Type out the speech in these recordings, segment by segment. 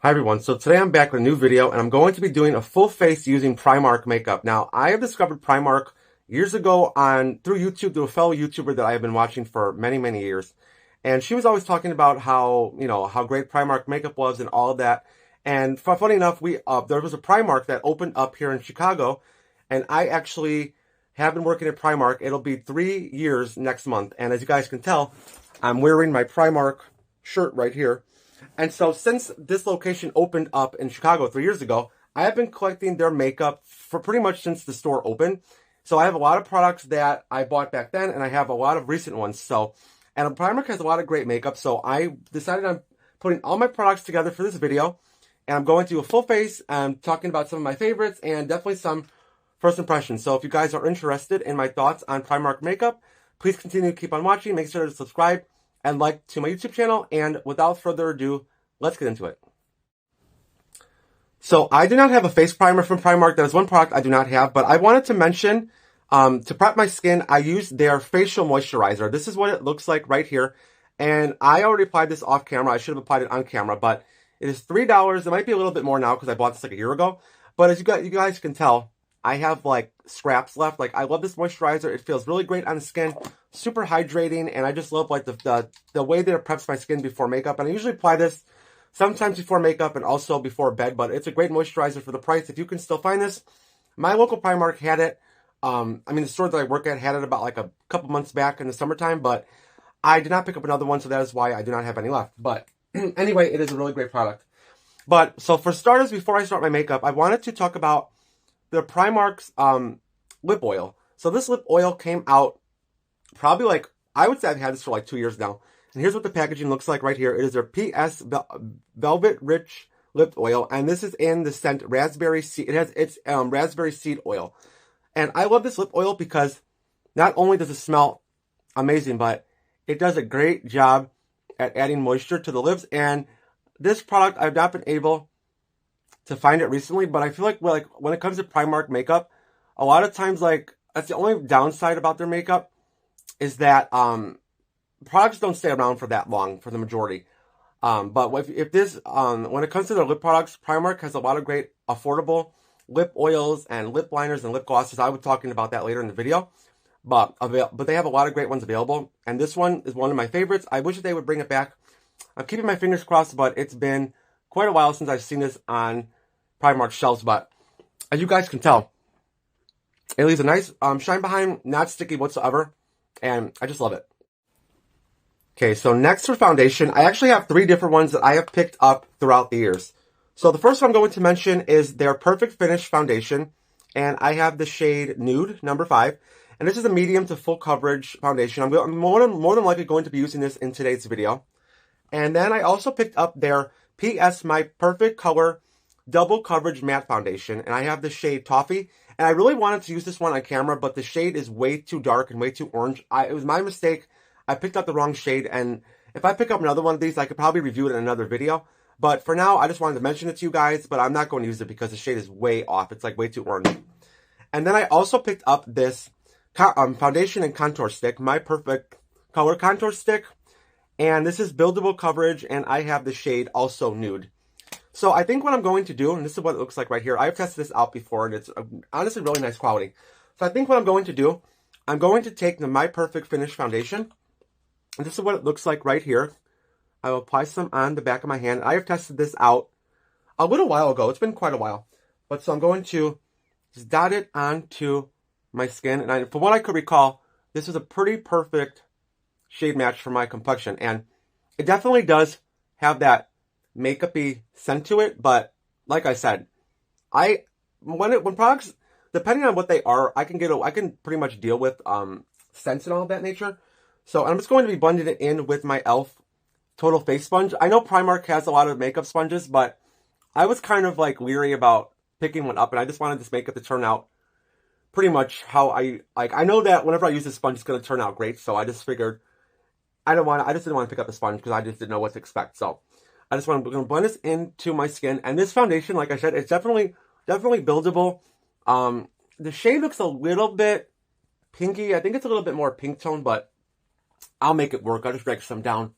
Hi everyone, so today I'm back with a new video and I'm going to be doing a full face using Primark makeup. Now, I have discovered Primark years ago through YouTube, through a fellow YouTuber that I have been watching for many years. And she was always talking about how great Primark makeup was and all of that. And funny enough, there was a Primark that opened up here in Chicago, and I actually have been working at Primark. It'll be 3 years next month. And as you guys can tell, I'm wearing my Primark shirt right here. And so since this location opened up in Chicago 3 years ago, I have been collecting their makeup for pretty much since the store opened. So I have a lot of products that I bought back then, and I have a lot of recent ones. And Primark has a lot of great makeup, so I decided on putting all my products together for this video. And I'm going to do a full face and talking about some of my favorites and definitely some first impressions. So if you guys are interested in my thoughts on Primark makeup, please continue to keep on watching. Make sure to subscribe and like to my YouTube channel, and without further ado, let's get into it. So I do not have a face primer from Primark. That is one product I do not have, but I wanted to mention, to prep my skin, I used their Facial Moisturiser. This is what it looks like right here, and I already applied this off camera. I should have applied it on camera, but it is $3. It might be a little bit more now because I bought this like a year ago, but as you guys can tell, I have like scraps left. Like, I love this moisturizer. It feels really great on the skin, super hydrating, and I just love like the way that it preps my skin before makeup. And I usually apply this sometimes before makeup and also before bed, but it's a great moisturizer for the price. If you can still find this, my local Primark had it. The store that I work at had it about like a couple months back in the summertime, but I did not pick up another one, so that is why I do not have any left. But anyway, it is a really great product. But so for starters, before I start my makeup, I wanted to talk about the Primark's lip oil. So this lip oil came out probably like, I would say I've had this for like 2 years now. And here's what the packaging looks like right here. It is their PS Velvet Rich Lip Oil, and this is in the scent Raspberry Seed. It's Raspberry Seed Oil. And I love this lip oil because not only does it smell amazing, but it does a great job at adding moisture to the lips. And this product, I've not been able to find it recently, but I feel like, when it comes to Primark makeup, a lot of times, like, that's the only downside about their makeup is that products don't stay around for that long for the majority. But if this, when it comes to their lip products, Primark has a lot of great affordable lip oils and lip liners and lip glosses. I will be talking about that later in the video, but they have a lot of great ones available, and this one is one of my favorites. I wish that they would bring it back. I'm keeping my fingers crossed, but it's been quite a while since I've seen this on Primark shelves. But as you guys can tell, it leaves a nice shine behind, not sticky whatsoever, and I just love it. Okay, so next for foundation, I actually have 3 different ones that I have picked up throughout the years. So the first one I'm going to mention is their Perfect Finish foundation, and I have the shade Nude, number 5, and this is a medium to full coverage foundation. I'm more than likely going to be using this in today's video. And then I also picked up their PS My Perfect Color Double Coverage Matte Foundation, and I have the shade Taupe. And I really wanted to use this one on camera, but the shade is way too dark and way too orange. It was my mistake. I picked up the wrong shade, and if I pick up another one of these, I could probably review it in another video. But for now, I just wanted to mention it to you guys, but I'm not going to use it because the shade is way off. It's like way too orange. And then I also picked up this foundation and contour stick, My Perfect Color Contour Stick. And this is buildable coverage, and I have the shade also Nude. So I think what I'm going to do, and this is what it looks like right here. I've tested this out before, and it's honestly really nice quality. So I think what I'm going to do, I'm going to take the My Perfect Finish foundation, and this is what it looks like right here. I will apply some on the back of my hand. I have tested this out a little while ago. It's been quite a while. But so I'm going to just dot it onto my skin. And from what I could recall, this is a pretty perfect shade match for my complexion. And it definitely does have that makeup-y scent to it. But like I said, when products, depending on what they are, I can pretty much deal with scents and all of that nature. So I'm just going to be blending it in with my e.l.f. Total Face Sponge. I know Primark has a lot of makeup sponges, but I was kind of like leery about picking one up, and I just wanted this makeup to turn out pretty much how I like. I know that whenever I use this sponge, it's going to turn out great, so I just figured I just didn't want to pick up a sponge because I just didn't know what to expect. So we're going to blend this into my skin, and this foundation, like I said, it's definitely buildable. The shade looks a little bit pinky. I think it's a little bit more pink tone, but I'll make it work. I'll just drag some down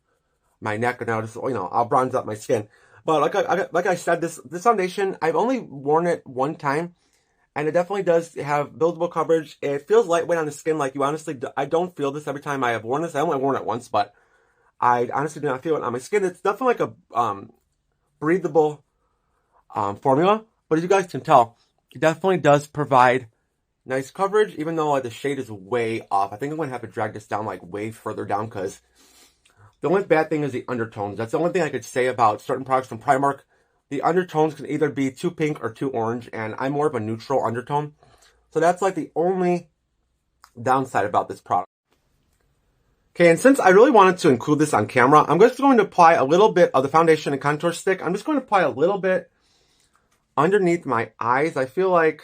my neck, and I'll just, I'll bronze up my skin. But like I said, this foundation, I've only worn it one time, and it definitely does have buildable coverage. It feels lightweight on the skin. Like you honestly, I don't feel this every time I have worn this. I only worn it once, but I honestly do not feel it on my skin. It's definitely like a breathable formula, but as you guys can tell, it definitely does provide nice coverage, even though like the shade is way off. I think I'm going to have to drag this down like way further down because the only bad thing is the undertones. That's the only thing I could say about certain products from Primark. The undertones can either be too pink or too orange, and I'm more of a neutral undertone. So that's like the only downside about this product. Okay, and since I really wanted to include this on camera, I'm just going to apply a little bit of the foundation and contour stick. I'm just going to apply a little bit underneath my eyes. I feel like,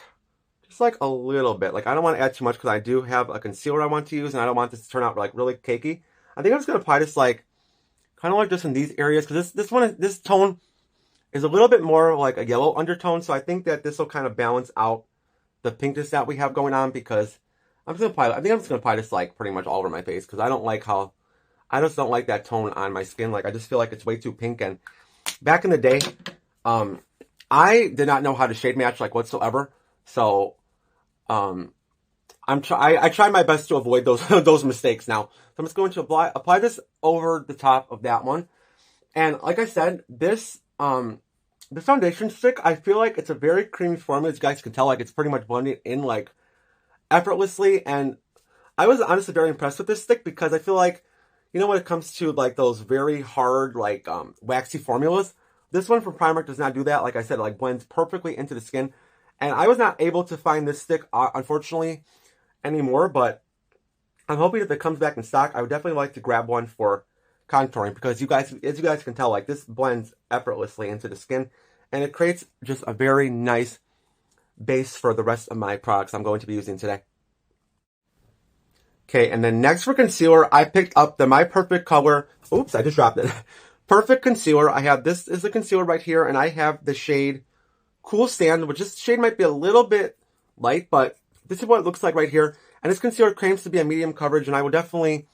just like a little bit. Like I don't want to add too much because I do have a concealer I want to use, and I don't want this to turn out like really cakey. I think I'm just going to apply this like, kind of like just in these areas, because this tone is a little bit more like a yellow undertone, so I think that this will kind of balance out the pinkness that we have going on, because I think I'm just going to apply this like pretty much all over my face, because I just don't like that tone on my skin. Like I just feel like it's way too pink, and back in the day, I did not know how to shade match like whatsoever, so I try my best to avoid those mistakes now. So I'm just going to apply this over the top of that one. And like I said, this foundation stick, I feel like it's a very creamy formula. As you guys can tell, like it's pretty much blending in like effortlessly. And I was honestly very impressed with this stick, because I feel like, you know, when it comes to like those very hard, like waxy formulas, this one from Primark does not do that. Like I said, it like blends perfectly into the skin. And I was not able to find this stick, unfortunately, anymore, but I'm hoping if it comes back in stock, I would definitely like to grab one for contouring, because as you guys can tell, like this blends effortlessly into the skin, and it creates just a very nice base for the rest of my products I'm going to be using today. Okay, and then next for concealer, I picked up the My Perfect Color, oops, I just dropped it, Perfect Concealer. I have, this is the concealer right here, and I have the shade Cool Sand, which this shade might be a little bit light, but this is what it looks like right here. And this concealer claims to be a medium coverage, and I will definitely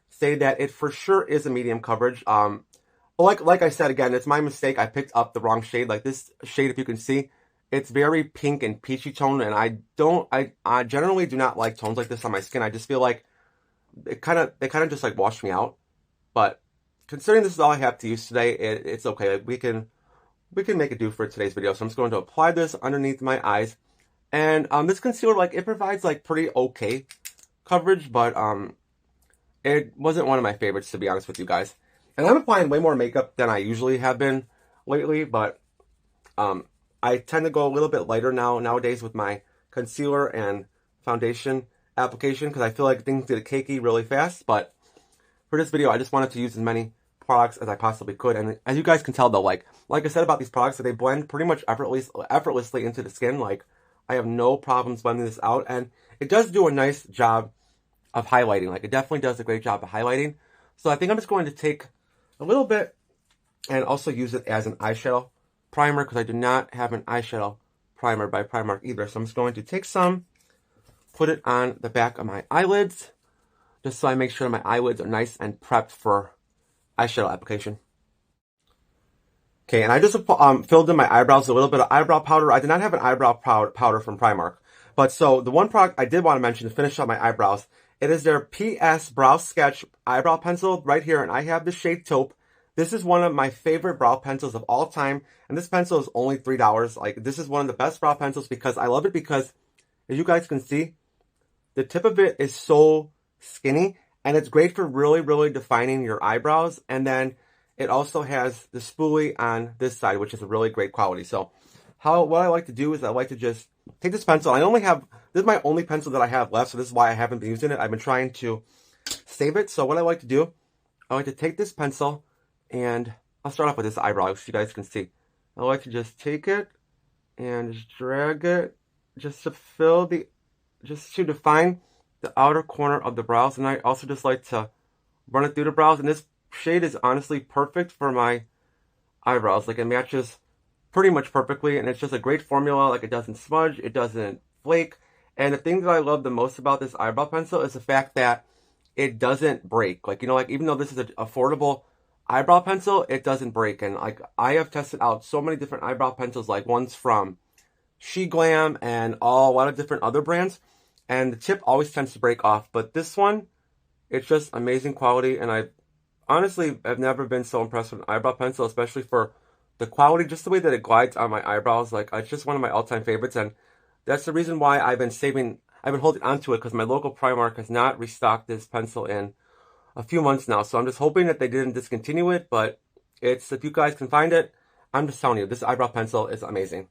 say that it for sure is a medium coverage. Like I said, again, it's my mistake. I picked up the wrong shade. Like this shade, if you can see, it's very pink and peachy tone, and I generally do not like tones like this on my skin. I just feel like they kind of just like wash me out. But considering this is all I have to use today, it's okay. Like we can make it do for today's video. So I'm just going to apply this underneath my eyes. And this concealer, like, it provides like pretty okay coverage, but it wasn't one of my favorites, to be honest with you guys. And I'm applying way more makeup than I usually have been lately, but I tend to go a little bit lighter nowadays with my concealer and foundation application, because I feel like things get cakey really fast. But for this video, I just wanted to use as many products as I possibly could. And as you guys can tell, though, like I said about these products, that they blend pretty much effortlessly into the skin. Like I have no problems blending this out, and it does do a nice job of highlighting. Like it definitely does a great job of highlighting. So I think I'm just going to take a little bit and also use it as an eyeshadow primer, because I do not have an eyeshadow primer by Primark either. So I'm just going to take some, put it on the back of my eyelids, just so I make sure my eyelids are nice and prepped for eyeshadow application. Okay, and I just filled in my eyebrows with a little bit of eyebrow powder. I did not have an eyebrow powder from Primark. But so the one product I did want to mention to finish up my eyebrows, it is their PS Brow Sketch Eyebrow Pencil right here. And I have the shade Taupe. This is one of my favorite brow pencils of all time. And this pencil is only $3. Like, this is one of the best brow pencils, because I love it, because as you guys can see, the tip of it is so skinny. And it's great for really, really defining your eyebrows. And then it also has the spoolie on this side, which is a really great quality. So what I like to do is I like to just take this pencil. This is my only pencil that I have left, so this is why I haven't been using it. I've been trying to save it. So what I like to do, I like to take this pencil, and I'll start off with this eyebrow, so you guys can see. I like to just take it and just drag it just to define the outer corner of the brows. And I also just like to run it through the brows. And this shade is honestly perfect for my eyebrows. Like, it matches pretty much perfectly, and it's just a great formula. Like, it doesn't smudge, it doesn't flake. And the thing that I love the most about this eyebrow pencil is the fact that it doesn't break. Like, you know, like, even though this is an affordable eyebrow pencil, it doesn't break. And like I have tested out so many different eyebrow pencils, like ones from She Glam and a lot of different other brands, and the tip always tends to break off. But this one, it's just amazing quality, and I honestly have never been so impressed with an eyebrow pencil, especially for the quality, just the way that it glides on my eyebrows. Like, it's just one of my all-time favorites, and that's the reason why I've been holding onto it, because my local Primark has not restocked this pencil in a few months now. So I'm just hoping that they didn't discontinue it, but if you guys can find it, I'm just telling you, this eyebrow pencil is amazing.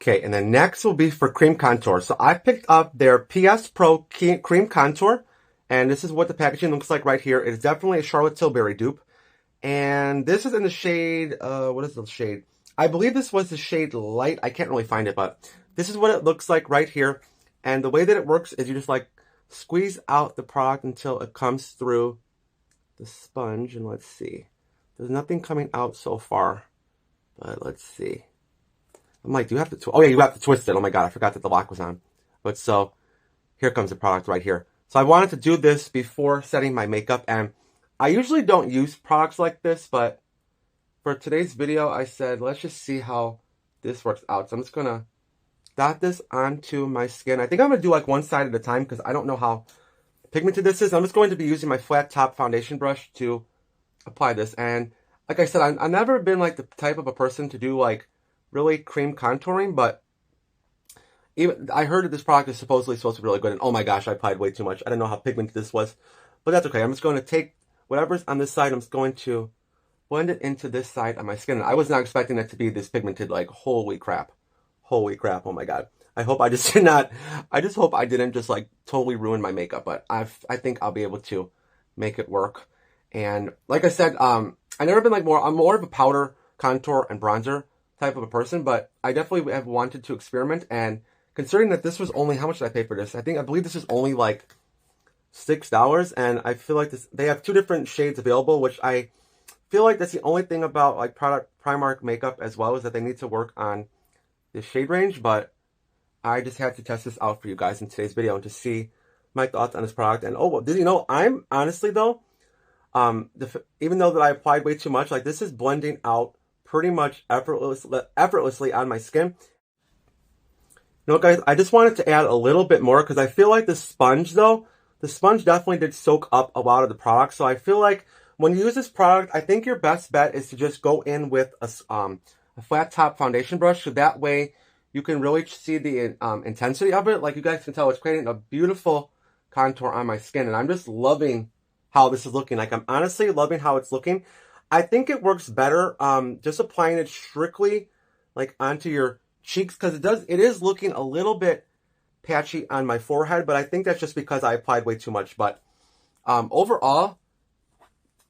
Okay, and then next will be for cream contour. So I picked up their PS Pro Cream Contour, and this is what the packaging looks like right here. It is definitely a Charlotte Tilbury dupe. And this is in the shade, what is the shade? I believe this was the shade Light. I can't really find it, but this is what it looks like right here. And the way that it works is you just like squeeze out the product until it comes through the sponge. And let's see. There's nothing coming out so far, but let's see. I'm like, do you have to, oh yeah, you have to twist it. Oh my God, I forgot that the lock was on. But so, here comes the product right here. So I wanted to do this before setting my makeup, and I usually don't use products like this, but for today's video, I said, let's just see how this works out. So I'm just going to dot this onto my skin. I think I'm going to do like one side at a time because I don't know how pigmented this is. I'm just going to be using my flat top foundation brush to apply this. And like I said, I've never been like the type of a person to do like really cream contouring, but even I heard that this product is supposedly supposed to be really good, and oh my gosh, I applied way too much. I don't know how pigmented this was, but that's okay. I'm just going to take whatever's on this side, I'm just going to blend it into this side of my skin. And I was not expecting it to be this pigmented, like, holy crap. Holy crap, oh my God. I hope I just hope I didn't just like totally ruin my makeup, but I think I'll be able to make it work. And like I said, I've never been like I'm more of a powder, contour, and bronzer type of a person, but I definitely have wanted to experiment. And considering that this was only, how much did I pay for this? I believe this is only like $6, and I feel like they have 2 different shades available, which I feel like that's the only thing about like Primark makeup as well, is that they need to work on the shade range. But I just had to test this out for you guys in today's video and to see my thoughts on this product. And oh, did you know, I'm honestly though, even though that I applied way too much, like this is blending out pretty much effortlessly on my skin. You know, guys, I just wanted to add a little bit more because I feel like the sponge definitely did soak up a lot of the product. So I feel like when you use this product, I think your best bet is to just go in with a flat top foundation brush, so that way you can really see the intensity of it. Like you guys can tell, it's creating a beautiful contour on my skin, and I'm just loving how this is looking. Like, I'm honestly loving how it's looking. I think it works better just applying it strictly like onto your cheeks, because it is looking a little bit patchy on my forehead, but I think that's just because I applied way too much. But overall,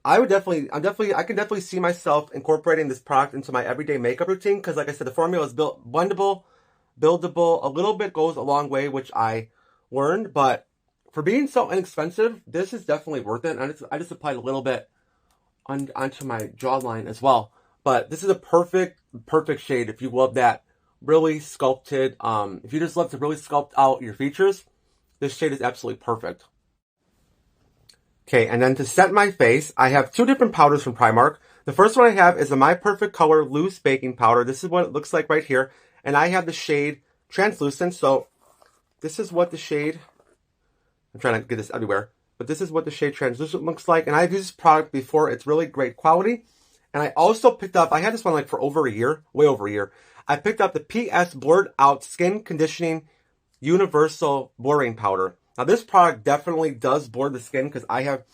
I can definitely see myself incorporating this product into my everyday makeup routine, because like I said, the formula is blendable, buildable, a little bit goes a long way, which I learned. But for being so inexpensive, this is definitely worth it. And I just applied a little bit onto my jawline as well. But this is a perfect shade if you love that really sculpted, if you just love to really sculpt out your features, this shade is absolutely perfect. Okay, and then to set my face, I have 2 different powders from Primark. The first one I have is the My Perfect Color Loose Baking Powder. This is what it looks like right here. And I have the shade Translucent. So this is what the shade, I'm trying to get this everywhere, but this is what the shade Translucent looks like. And I've used this product before. It's really great quality. And I also picked up, I had this one like for over a year, way over a year. I picked up the PS Blurred Out Skin Conditioning Universal Blurring Powder. Now this product definitely does blur the skin, because I have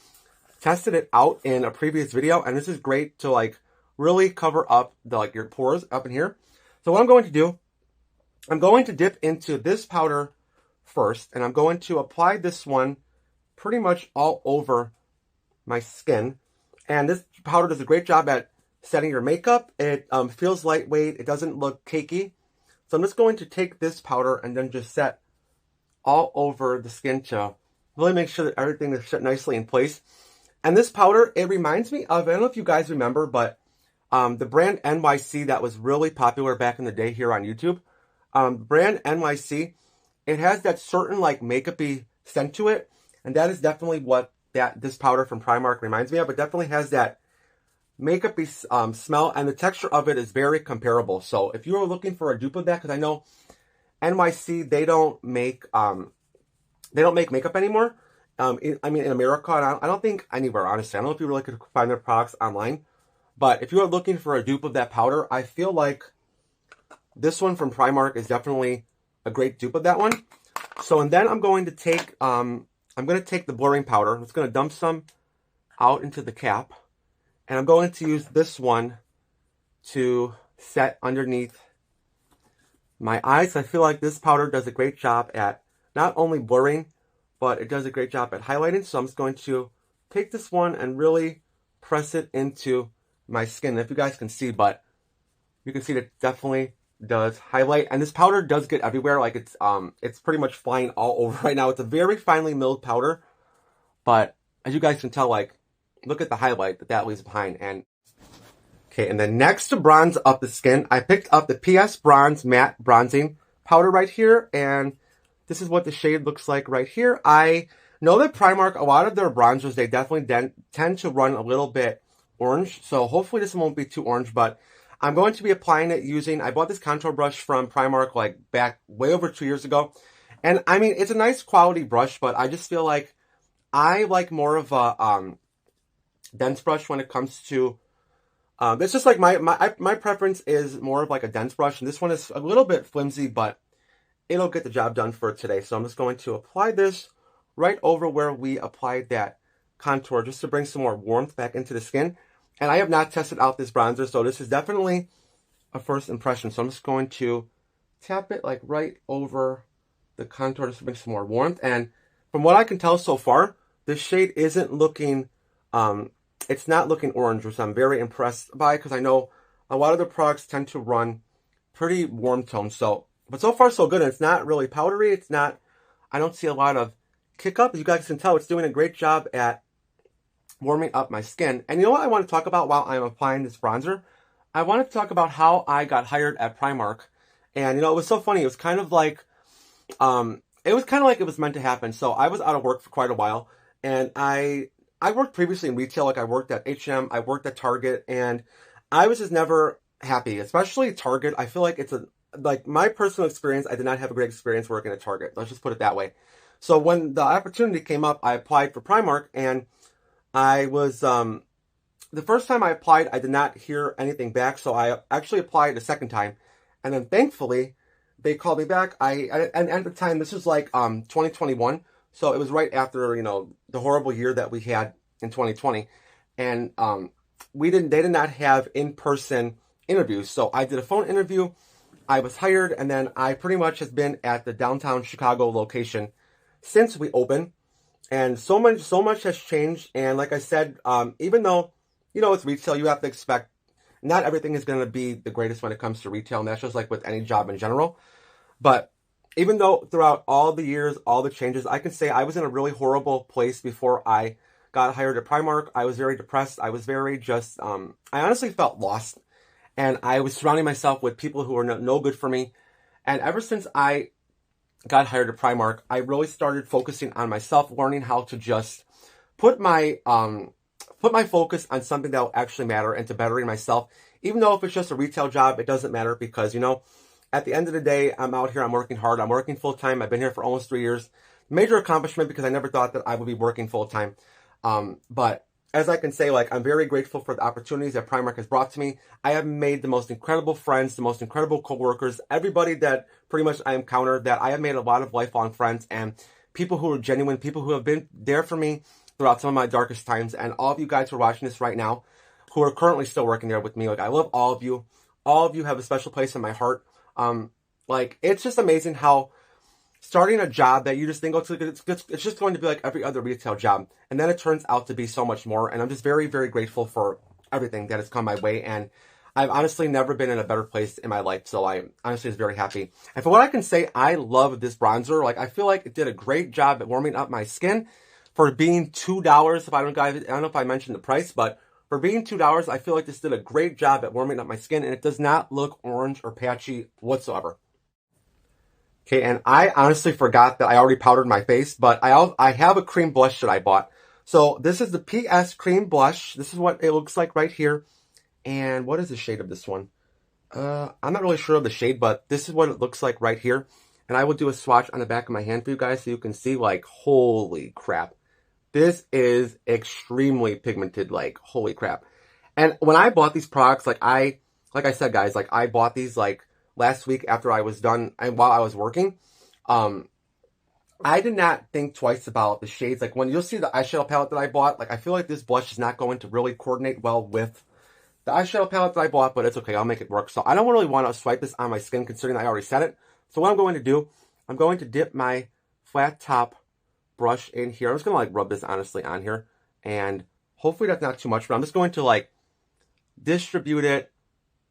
tested it out in a previous video, and this is great to like really cover up your pores up in here. So what I'm going to do, I'm going to dip into this powder first, and I'm going to apply this one pretty much all over my skin. And this powder does a great job at setting your makeup. It feels lightweight. It doesn't look cakey. So I'm just going to take this powder and then just set all over the skin to really make sure that everything is set nicely in place. And this powder, it reminds me of, I don't know if you guys remember, but the brand NYC that was really popular back in the day here on YouTube. Brand NYC, it has that certain like makeup-y scent to it, and that is definitely what that this powder from Primark reminds me of. It definitely has that makeup-y smell, and the texture of it is very comparable. So if you are looking for a dupe of that, because I know NYC, they don't make makeup anymore. I mean, in America, and I don't think anywhere, honestly. I don't know if you really could find their products online. But if you are looking for a dupe of that powder, I feel like this one from Primark is definitely a great dupe of that one. So, and then I'm going to take the blurring powder. I'm just going to dump some out into the cap. And I'm going to use this one to set underneath my eyes. I feel like this powder does a great job at not only blurring, but it does a great job at highlighting. So I'm just going to take this one and really press it into my skin. If you guys can see, but you can see that it definitely does highlight. And this powder does get everywhere. Like it's pretty much flying all over right now. It's a very finely milled powder, but as you guys can tell, like, look at the highlight that leaves behind. And okay, and then next to bronze up the skin, I picked up the PS Bronze Matte Bronzing Powder right here, and this is what the shade looks like right here. I know that Primark, a lot of their bronzers, they definitely tend to run a little bit orange, so hopefully this one won't be too orange, but I'm going to be applying it using, I bought this contour brush from Primark like back way over 2 years ago, and I mean, it's a nice quality brush, but I just feel like I like more of a dense brush when it comes to, it's just like my preference is more of like a dense brush, and this one is a little bit flimsy, but it'll get the job done for today. So I'm just going to apply this right over where we applied that contour, just to bring some more warmth back into the skin. And I have not tested out this bronzer, so this is definitely a first impression. So I'm just going to tap it like right over the contour just to bring some more warmth. And from what I can tell so far, this shade isn't looking, it's not looking orange, which I'm very impressed by, because I know a lot of the products tend to run pretty warm tones. So, but so far so good. And it's not really powdery. It's not, I don't see a lot of kick up. As you guys can tell, it's doing a great job at warming up my skin. And you know what I want to talk about while I'm applying this bronzer? I wanted to talk about how I got hired at Primark. And, you know, it was so funny. It was kind of like, it was meant to happen. So I was out of work for quite a while. And I worked previously in retail. Like, I worked at H&M, I worked at Target, and I was just never happy, especially Target. I feel like it's like my personal experience, I did not have a great experience working at Target. Let's just put it that way. So when the opportunity came up, I applied for Primark, and I was, the first time I applied, I did not hear anything back. So I actually applied a second time, and then thankfully they called me back. And at the time, this was like, 2021. So it was right after, you know, the horrible year that we had in 2020. And, they did not have in-person interviews. So I did a phone interview. I was hired, and then I pretty much has been at the downtown Chicago location since we opened. And so much has changed. And like I said, even though, you know, it's retail, you have to expect not everything is going to be the greatest when it comes to retail. And that's just like with any job in general. But even though throughout all the years, all the changes, I can say I was in a really horrible place before I got hired at Primark. I was very depressed. I was very just, I honestly felt lost. And I was surrounding myself with people who were no good for me. And ever since I got hired at Primark, I really started focusing on myself, learning how to just put my focus on something that will actually matter and to bettering myself. Even though if it's just a retail job, it doesn't matter, because, you know, at the end of the day, I'm out here, I'm working hard, I'm working full-time. I've been here for almost 3 years. Major accomplishment, because I never thought that I would be working full-time. But as I can say, like, I'm very grateful for the opportunities that Primark has brought to me. I have made the most incredible friends, the most incredible coworkers, everybody that pretty much I encountered, that I have made a lot of lifelong friends, and people who are genuine, people who have been there for me throughout some of my darkest times. And all of you guys who are watching this right now, who are currently still working there with me, like, I love all of you. All of you have a special place in my heart. Like, it's just amazing how starting a job that you just think, oh, it's just going to be like every other retail job. And then it turns out to be so much more. And I'm just very, very grateful for everything that has come my way. And I've honestly never been in a better place in my life. So I honestly is very happy. And for what I can say, I love this bronzer. Like, I feel like it did a great job at warming up my skin for being $2. If I don't know if I mentioned the price, but for being $2, I feel like this did a great job at warming up my skin. And it does not look orange or patchy whatsoever. Okay, and I honestly forgot that I already powdered my face, but I have a cream blush that I bought. So this is the PS Cream Blush. This is what it looks like right here. And what is the shade of this one? I'm not really sure of the shade, but this is what it looks like right here. And I will do a swatch on the back of my hand for you guys so you can see, like, holy crap. This is extremely pigmented, like, holy crap. And when I bought these products, like I said, guys, like, I bought these, like, last week after I was done and while I was working. I did not think twice about the shades. Like, when you'll see the eyeshadow palette that I bought, like, I feel like this blush is not going to really coordinate well with the eyeshadow palette that I bought, but it's okay. I'll make it work. So I don't really want to swipe this on my skin, considering I already said it. So what I'm going to do, I'm going to dip my flat top brush in here. I'm just going to, like, rub this, honestly, on here. And hopefully that's not too much, but I'm just going to, like, distribute it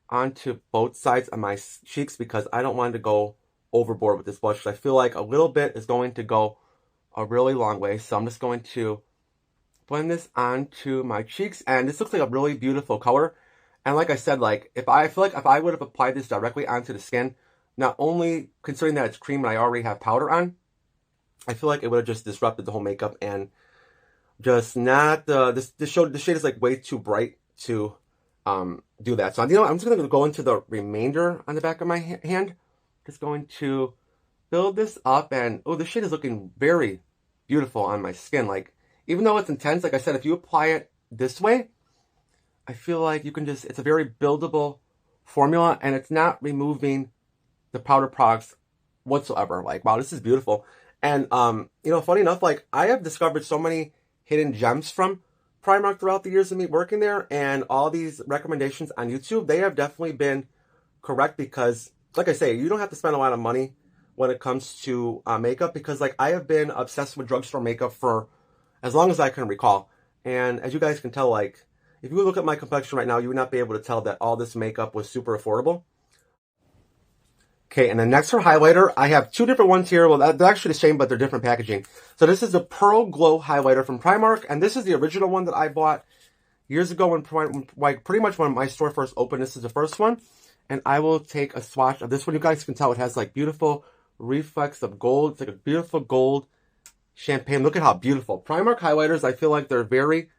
onto both sides of my cheeks because I don't want to go overboard with this blush. I feel like a little bit is going to go a really long way. So I'm just going to blend this onto my cheeks, and this looks like a really beautiful color. And like I said, like, I feel like if I would have applied this directly onto the skin, not only considering that it's cream and I already have powder on, I feel like it would have just disrupted the whole makeup and just not the shade is like way too bright to do that. So I'm just going to go into the remainder on the back of my hand. Just going to build this up, and oh, the shade is looking very beautiful on my skin. Like, even though it's intense, like I said, if you apply it this way, I feel like you can just, it's a very buildable formula, and it's not removing the powder products whatsoever. Like, wow, this is beautiful. And, you know, funny enough, like, I have discovered so many hidden gems from Primark throughout the years of me working there, and all these recommendations on YouTube, they have definitely been correct because, like I say, you don't have to spend a lot of money when it comes to makeup because, like, I have been obsessed with drugstore makeup for as long as I can recall. And as you guys can tell, like, if you look at my complexion right now, you would not be able to tell that all this makeup was super affordable. Okay, and then next for highlighter, I have two different ones here. Well, they're actually the same, but they're different packaging. So this is the Pearl Glow highlighter from Primark, and this is the original one that I bought years ago when like, pretty much when my store first opened. This is the first one. And I will take a swatch of this one. You guys can tell it has, like, beautiful reflex of gold. It's like a beautiful gold champagne. Look at how beautiful. Primark highlighters, I feel like they're very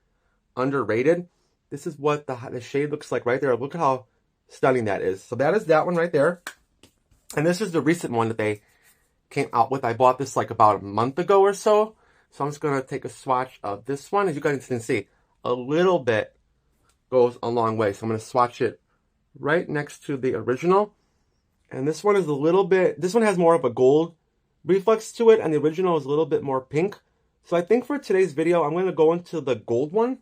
underrated. This is what the shade looks like right there. Look at how stunning that is. So that is that one right there. And this is the recent one that they came out with. I bought this like about a month ago or so. So I'm just going to take a swatch of this one. As you guys can see, a little bit goes a long way. So I'm going to swatch it right next to the original. And this one is a little bit, this one has more of a gold reflex to it, and the original is a little bit more pink. So I think for today's video, I'm going to go into the gold one.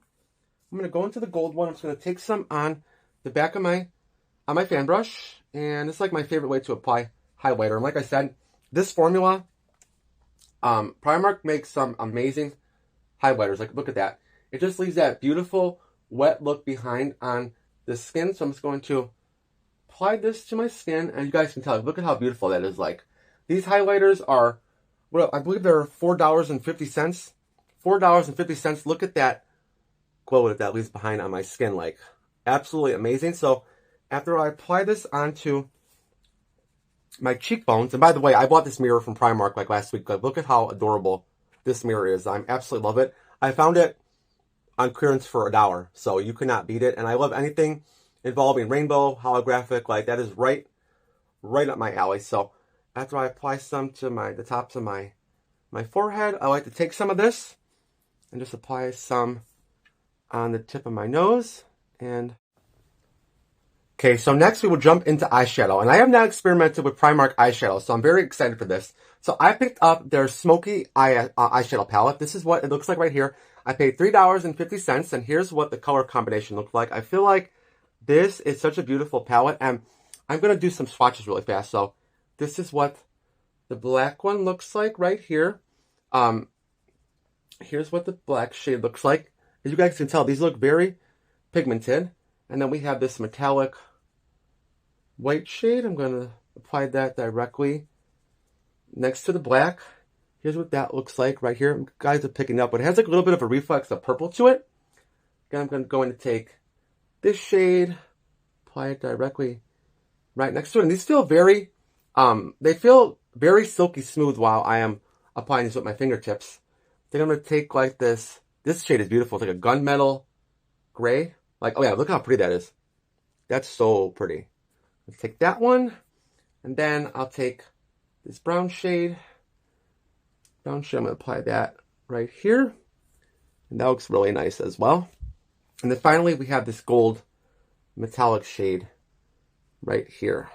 I'm just going to take some on the back of my fan brush, and it's like my favorite way to apply highlighter. And like I said, this formula, Primark makes some amazing highlighters. Like, look at that. It just leaves that beautiful wet look behind on the skin. So I'm just going to apply this to my skin, and you guys can tell, look at how beautiful that is. Like, these highlighters are, well, I believe they're $4.50. $4.50. Look at that glow that leaves behind on my skin. Like, absolutely amazing. So after I apply this onto my cheekbones, and by the way, I bought this mirror from Primark like last week. Like, look at how adorable this mirror is. I absolutely love it. I found it on clearance for $1, so you cannot beat it. And I love anything involving rainbow, holographic, like that is right up my alley. So after I apply some to the tops of my forehead, I like to take some of this and just apply some on the tip of my nose. And okay, so next we will jump into eyeshadow. And I have not experimented with Primark eyeshadow, so I'm very excited for this. So I picked up their smoky eyeshadow palette. This is what it looks like right here. I paid $3.50, and here's what the color combination looks like. I feel like this is such a beautiful palette, and I'm going to do some swatches really fast. So this is what the black one looks like right here. Here's what the black shade looks like. As you guys can tell, these look very pigmented. And then we have this metallic white shade. I'm going to apply that directly next to the black. Here's what that looks like right here. You guys are picking up, but it has like a little bit of a reflex of purple to it. Again, I'm going to take this shade, apply it directly right next to it. And these feel very, they feel very silky smooth while I am applying these with my fingertips. Then I'm going to take like this This shade is beautiful. It's like a gunmetal gray. Like, oh yeah, look how pretty that is. That's so pretty. Let's take that one. And then I'll take this brown shade. I'm going to apply that right here. And that looks really nice as well. And then finally, we have this gold metallic shade right here.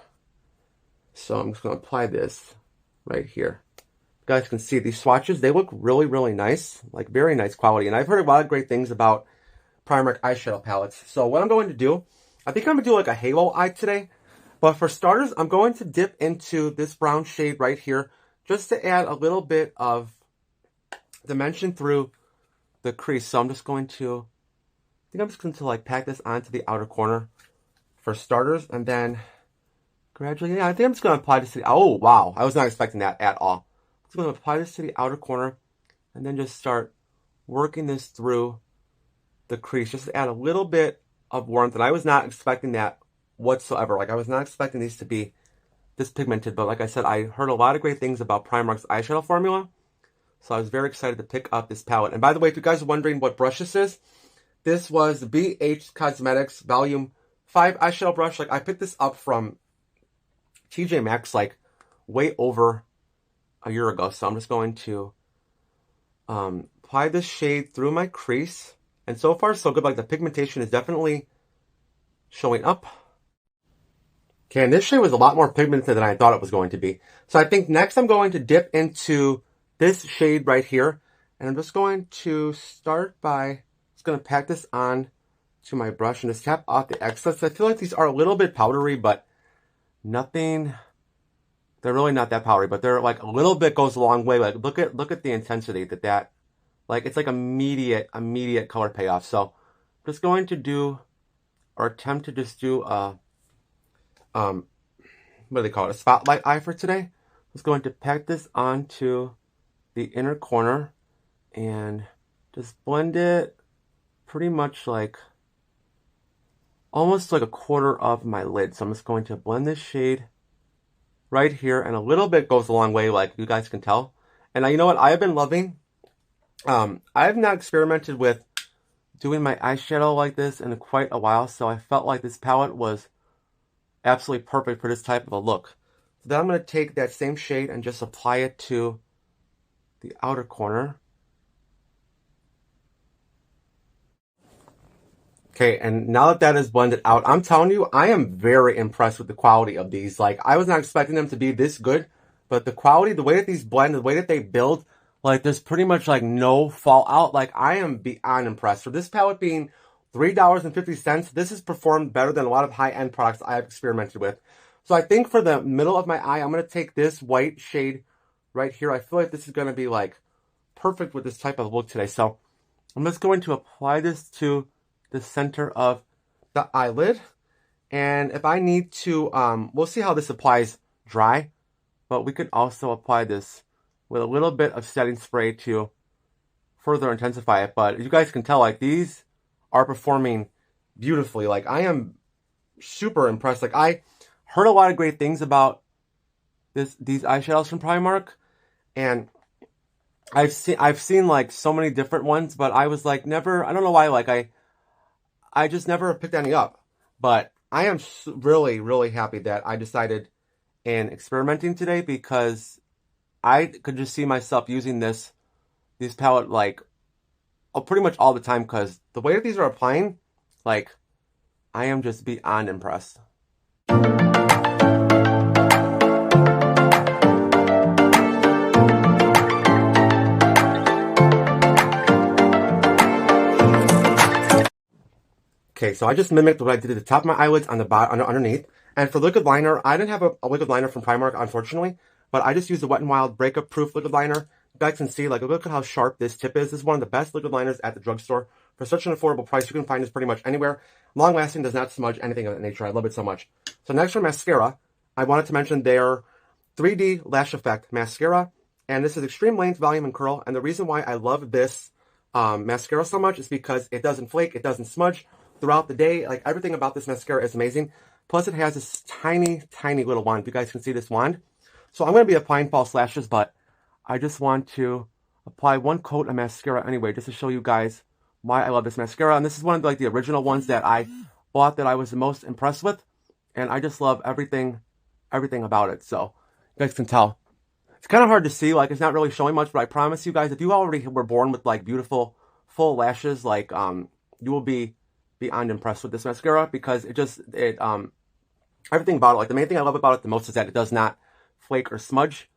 So I'm just going to apply this right here. You guys can see these swatches. They look really, really nice. Like, very nice quality. And I've heard a lot of great things about Primark eyeshadow palettes. So what I'm going to do, I think I'm going to do like a halo eye today. But for starters, I'm going to dip into this brown shade right here just to add a little bit of dimension through the crease. So I'm just going to, like pack this onto the outer corner for starters, and then gradually, yeah, I think I'm just going to apply this to the, oh wow, I was not expecting that at all. I'm just going to apply this to the outer corner and then just start working this through the crease just to add a little bit of warmth. And I was not expecting that whatsoever. Like, I was not expecting these to be this pigmented, but like I said, I heard a lot of great things about Primark's eyeshadow formula, so I was very excited to pick up this palette. And by the way, if you guys are wondering what brush this is, this was the BH Cosmetics Volume 5 eyeshadow brush. Like, I picked this up from TJ Maxx like way over a year ago, so I'm just going to apply this shade through my crease, and so far so good. Like, the pigmentation is definitely showing up. Okay, and this shade was a lot more pigmented than I thought it was going to be. So I think next I'm going to dip into this shade right here. And I'm just going to start by just going to pack this on to my brush and just tap off the excess. I feel like these are a little bit powdery, but nothing, they're really not that powdery, but they're like a little bit goes a long way. Like, look at the intensity that like, it's like immediate color payoff. So I'm just going to do, or attempt to just do a, what do they call it? A spotlight eye for today. I'm just going to pack this onto the inner corner and just blend it pretty much like almost like a quarter of my lid. So I'm just going to blend this shade right here, and a little bit goes a long way, like you guys can tell. And you know what? I have been loving, I have not experimented with doing my eyeshadow like this in quite a while, so I felt like this palette was absolutely perfect for this type of a look. So then I'm going to take that same shade and just apply it to the outer corner. Okay, and now that that is blended out, I'm telling you, I am very impressed with the quality of these. Like, I was not expecting them to be this good, but the quality, the way that these blend, the way that they build, like, there's pretty much like no fallout. Like, I am beyond impressed. For this palette being $3.50, this has performed better than a lot of high-end products I have experimented with. So I think for the middle of my eye, I'm going to take this white shade right here. I feel like this is going to be like perfect with this type of look today. So I'm just going to apply this to the center of the eyelid. And if I need to, we'll see how this applies dry, but we could also apply this with a little bit of setting spray to further intensify it. But you guys can tell, like, these are performing beautifully. Like, I am super impressed. Like, I heard a lot of great things about these eyeshadows from Primark, and I've seen like so many different ones, but I was like never, I don't know why, like I just never picked any up. But I am really, really happy that I decided in experimenting today, because I could just see myself using this palette like pretty much all the time, because the way that these are applying, like, I am just beyond impressed. Okay, so I just mimicked what I did at the top of my eyelids on the bottom, underneath. And for liquid liner, I didn't have a liquid liner from Primark, unfortunately, but I just used the Wet n Wild Breakup Proof liquid liner. You guys can see, like, look at how sharp this tip is. This is one of the best liquid liners at the drugstore. For such an affordable price, you can find this pretty much anywhere. Long lasting, does not smudge, anything of that nature. I love it so much. So next for mascara, I wanted to mention their 3D Lash Effect mascara. And this is extreme length, volume, and curl. And the reason why I love this mascara so much is because it doesn't flake, it doesn't smudge throughout the day. Like, everything about this mascara is amazing. Plus, it has this tiny, tiny little wand. If you guys can see this wand. So I'm going to be applying false lashes, but I just want to apply one coat of mascara anyway, just to show you guys why I love this mascara. And this is one of like the original ones that I bought that I was the most impressed with. And I just love everything about it. So you guys can tell. It's kind of hard to see, like it's not really showing much, but I promise you guys, if you already were born with like beautiful full lashes, like you will be beyond impressed with this mascara, because everything about it, like the main thing I love about it the most is that it does not flake or smudge.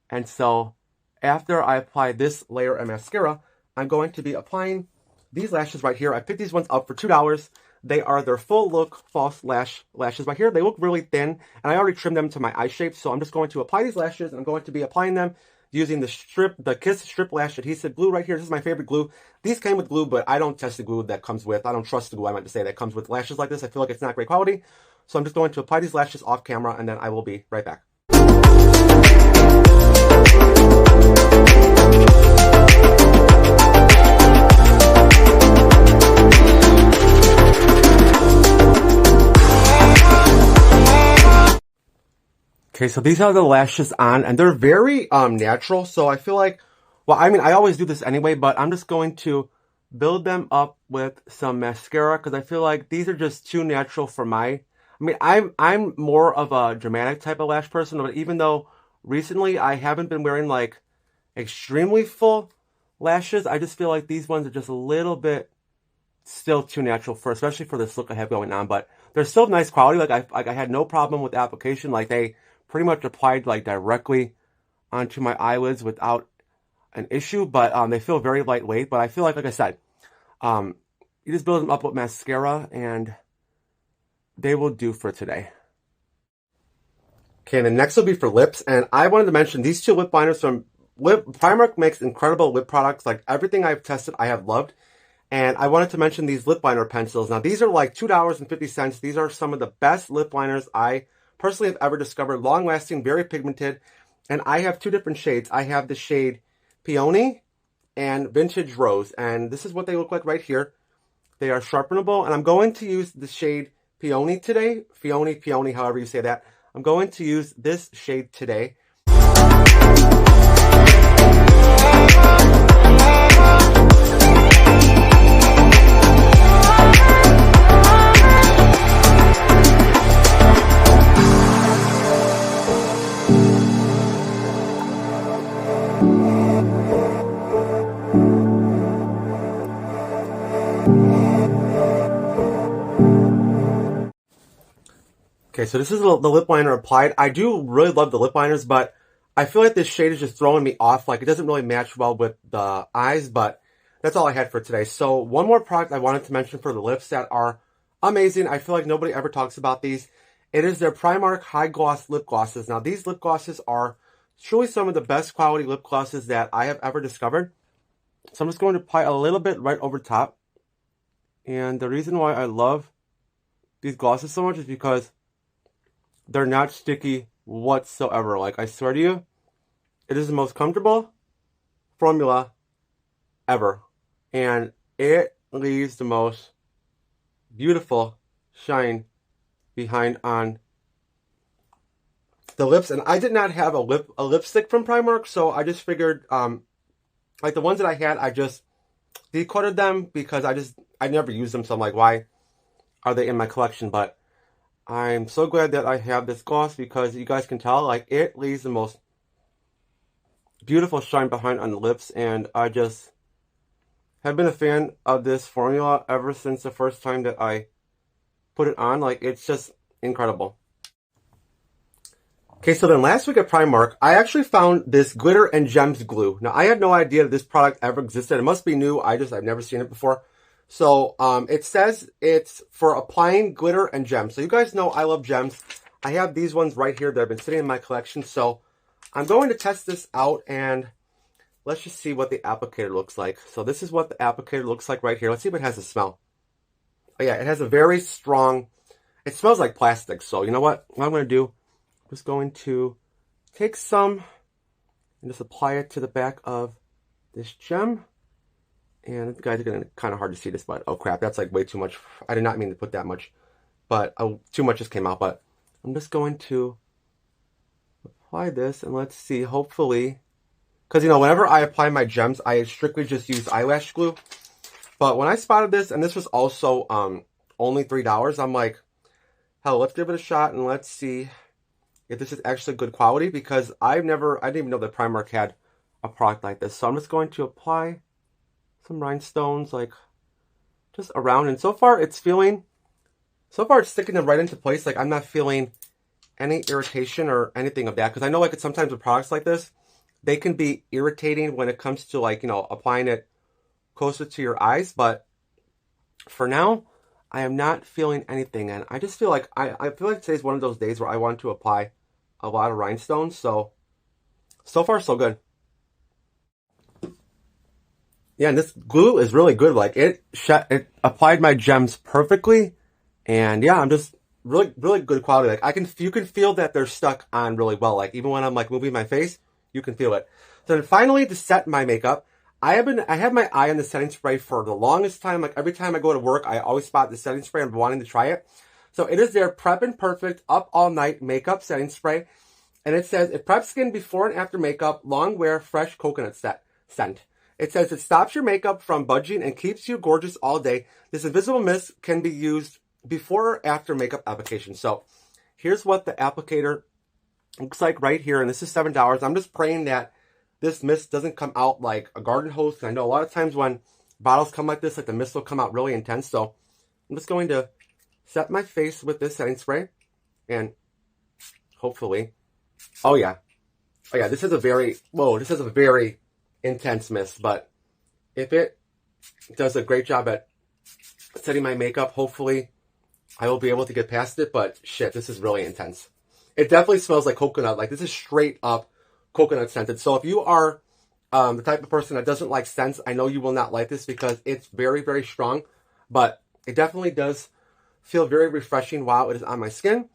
And so after I apply this layer of mascara, I'm going to be applying these lashes right here. I picked these ones up for $2. They are their full look false lashes right here. They look really thin, and I already trimmed them to my eye shape. So I'm just going to apply these lashes, and I'm going to be applying them using the Kiss Strip Lash Adhesive Glue right here. This is my favorite glue. These came with glue, but I don't test the glue that comes with, I don't trust the glue, I meant to say, that comes with lashes like this. I feel like it's not great quality. So I'm just going to apply these lashes off camera, and then I will be right back. Okay, so these are the lashes on, and they're very natural, so I feel like, well, I mean, I always do this anyway, but I'm just going to build them up with some mascara, because I feel like these are just too natural for I mean, I'm more of a dramatic type of lash person, but even though recently I haven't been wearing, like, extremely full lashes, I just feel like these ones are just a little bit still too natural especially for this look I have going on, but they're still nice quality. Like I had no problem with the application. Like they pretty much applied like directly onto my eyelids without an issue, but they feel very lightweight. But I feel like I said, you just build them up with mascara and they will do for today. Okay, and the next will be for lips, and I wanted to mention these two lip liners from Primark makes incredible lip products. Like everything I've tested, I have loved. And I wanted to mention these lip liner pencils. Now, these are like $2.50. These are some of the best lip liners I personally have ever discovered. Long-lasting, very pigmented. And I have two different shades. I have the shade Peony and Vintage Rose. And this is what they look like right here. They are sharpenable. And I'm going to use the shade Peony today. Peony, however you say that. I'm going to use this shade today. Okay, so this is the lip liner applied. I do really love the lip liners, but I feel like this shade is just throwing me off. Like, it doesn't really match well with the eyes, but that's all I had for today. So, one more product I wanted to mention for the lips that are amazing. I feel like nobody ever talks about these. It is their Primark High Gloss Lip Glosses. Now, these lip glosses are truly some of the best quality lip glosses that I have ever discovered. So, I'm just going to apply a little bit right over top. And the reason why I love these glosses so much is because they're not sticky whatsoever. Like, I swear to you, it is the most comfortable formula ever. And it leaves the most beautiful shine behind on the lips. And I did not have a lipstick from Primark, so I just figured, like the ones that I had, I just decluttered them because I never used them. So I'm like, why are they in my collection? But I'm so glad that I have this gloss because you guys can tell, like, it leaves the most beautiful shine behind on the lips. And I just have been a fan of this formula ever since the first time that I put it on. Like, it's just incredible. Okay, so then last week at Primark, I actually found this glitter and gems glue. Now, I had no idea that this product ever existed. It must be new. I've never seen it before. So, it says it's for applying glitter and gems. So, you guys know I love gems. I have these ones right here that have been sitting in my collection. So, I'm going to test this out and let's just see what the applicator looks like. So, this is what the applicator looks like right here. Let's see if it has a smell. Oh, yeah, it has a very strong, it smells like plastic. So, you know what? What I'm going to do, I'm just going to take some and just apply it to the back of this gem. And guys are going to kind of hard to see this, but oh crap, that's like way too much. I did not mean to put that much, but too much just came out. But I'm just going to apply this and let's see, hopefully, Because, you know, whenever I apply my gems, I strictly just use eyelash glue. But when I spotted this, and this was also only $3, I'm like, hell, let's give it a shot and let's see if this is actually good quality, because I didn't even know that Primark had a product like this. So I'm just going to apply some rhinestones, like, just around. And so far, it's sticking them right into place. Like, I'm not feeling any irritation or anything of that. Because I know, like, sometimes with products like this, they can be irritating when it comes to, like, you know, applying it closer to your eyes. But for now, I am not feeling anything. And I just feel like, I feel like today's one of those days where I want to apply a lot of rhinestones. So far, so good. Yeah, and this glue is really good. Like, it applied my gems perfectly. And yeah, I'm just really, really good quality. Like, you can feel that they're stuck on really well. Like, even when I'm like moving my face, you can feel it. So then finally, to set my makeup, I have my eye on the setting spray for the longest time. Like, every time I go to work, I always spot the setting spray. I'm wanting to try it. So it is their Prep and Perfect Up All Night Makeup Setting Spray. And it says, it preps skin before and after makeup, long wear, fresh coconut scent. It says it stops your makeup from budging and keeps you gorgeous all day. This invisible mist can be used before or after makeup application. So here's what the applicator looks like right here. And this is $7. I'm just praying that this mist doesn't come out like a garden hose. I know a lot of times when bottles come like this, like the mist will come out really intense. So I'm just going to set my face with this setting spray. And hopefully, oh yeah, this is a very intense mist. But if it does a great job at setting my makeup, hopefully I will be able to get past it. But shit, this is really intense. It definitely smells like coconut. Like, this is straight up coconut scented. So if you are the type of person that doesn't like scents, I know you will not like this because it's very, very strong. But it definitely does feel very refreshing while it is on my skin.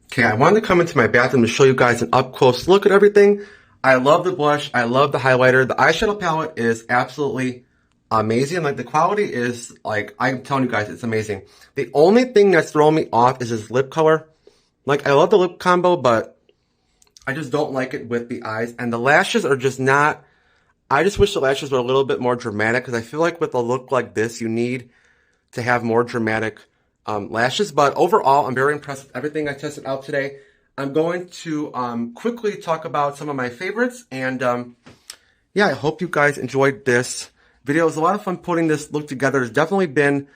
Okay, I wanted to come into my bathroom to show you guys an up-close look at everything. I love the blush. I love the highlighter. The eyeshadow palette is absolutely amazing. Like, the quality is, like, I'm telling you guys, it's amazing. The only thing that's throwing me off is this lip color. Like, I love the lip combo, but I just don't like it with the eyes. And the lashes are just not, I just wish the lashes were a little bit more dramatic, because I feel like with a look like this, you need to have more dramatic lashes. But overall, I'm very impressed with everything I tested out today. I'm going to quickly talk about some of my favorites. And yeah, I hope you guys enjoyed this video. It was a lot of fun putting this look together. It's definitely been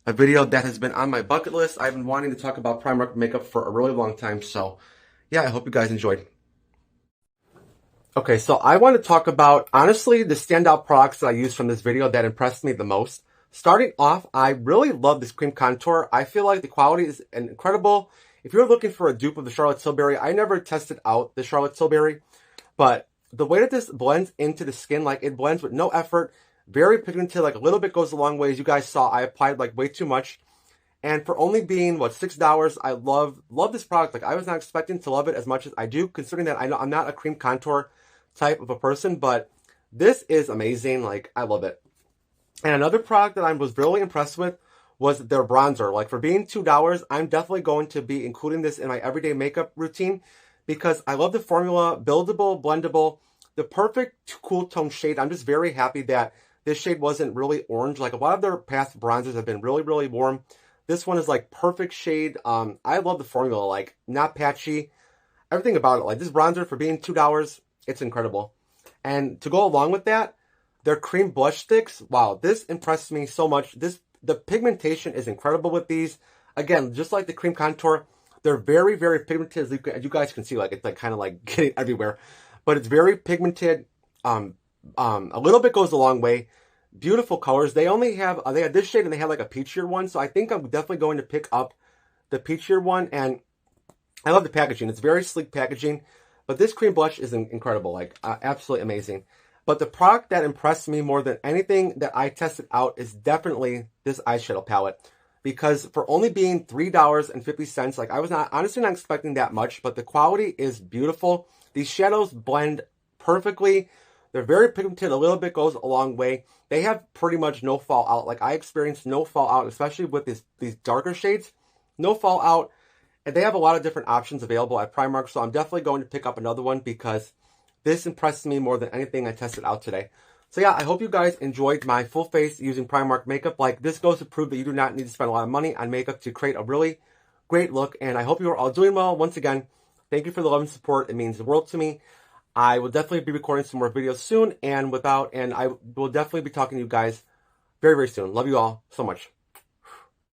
a video that has been on my bucket list. I've been wanting to talk about Primark makeup for a really long time. So yeah, I hope you guys enjoyed. Okay, so I want to talk about, honestly, the standout products that I used from this video that impressed me the most. Starting off, I really love this cream contour. I feel like the quality is incredible. If you're looking for a dupe of the Charlotte Tilbury, I never tested out the Charlotte Tilbury, but the way that this blends into the skin, like, it blends with no effort, very pigmented, like, a little bit goes a long way. As you guys saw, I applied, like, way too much. And for only being, what, $6, I love this product. Like, I was not expecting to love it as much as I do, considering that I know I'm not a cream contour type of a person, but this is amazing. Like, I love it. And another product that I was really impressed with was their bronzer. Like, for being $2, I'm definitely going to be including this in my everyday makeup routine because I love the formula, buildable, blendable, the perfect cool tone shade. I'm just very happy that this shade wasn't really orange. Like, a lot of their past bronzers have been really, really warm. This one is like perfect shade. I love the formula, like, not patchy. Everything about it. Like, this bronzer for being $2, it's incredible. And to go along with that, their cream blush sticks, wow, this impressed me so much. The pigmentation is incredible with these. Again, just like the cream contour, they're very, very pigmented, as you guys can see. Like, it's like kind of like getting everywhere. But it's very pigmented. A little bit goes a long way. Beautiful colors. They had this shade and they had like a peachier one. So I think I'm definitely going to pick up the peachier one. And I love the packaging. It's very sleek packaging. But this cream blush is incredible. Like, absolutely amazing. But the product that impressed me more than anything that I tested out is definitely this eyeshadow palette. Because for only being $3.50, like, I was honestly not expecting that much. But the quality is beautiful. These shadows blend perfectly. They're very pigmented. A little bit goes a long way. They have pretty much no fallout. Like, I experienced no fallout, especially with these darker shades. No fallout. And they have a lot of different options available at Primark. So I'm definitely going to pick up another one because this impressed me more than anything I tested out today. So yeah, I hope you guys enjoyed my full face using Primark makeup. Like, this goes to prove that you do not need to spend a lot of money on makeup to create a really great look. And I hope you are all doing well. Once again, thank you for the love and support. It means the world to me. I will definitely be recording some more videos soon, and I will definitely be talking to you guys very, very soon. Love you all so much.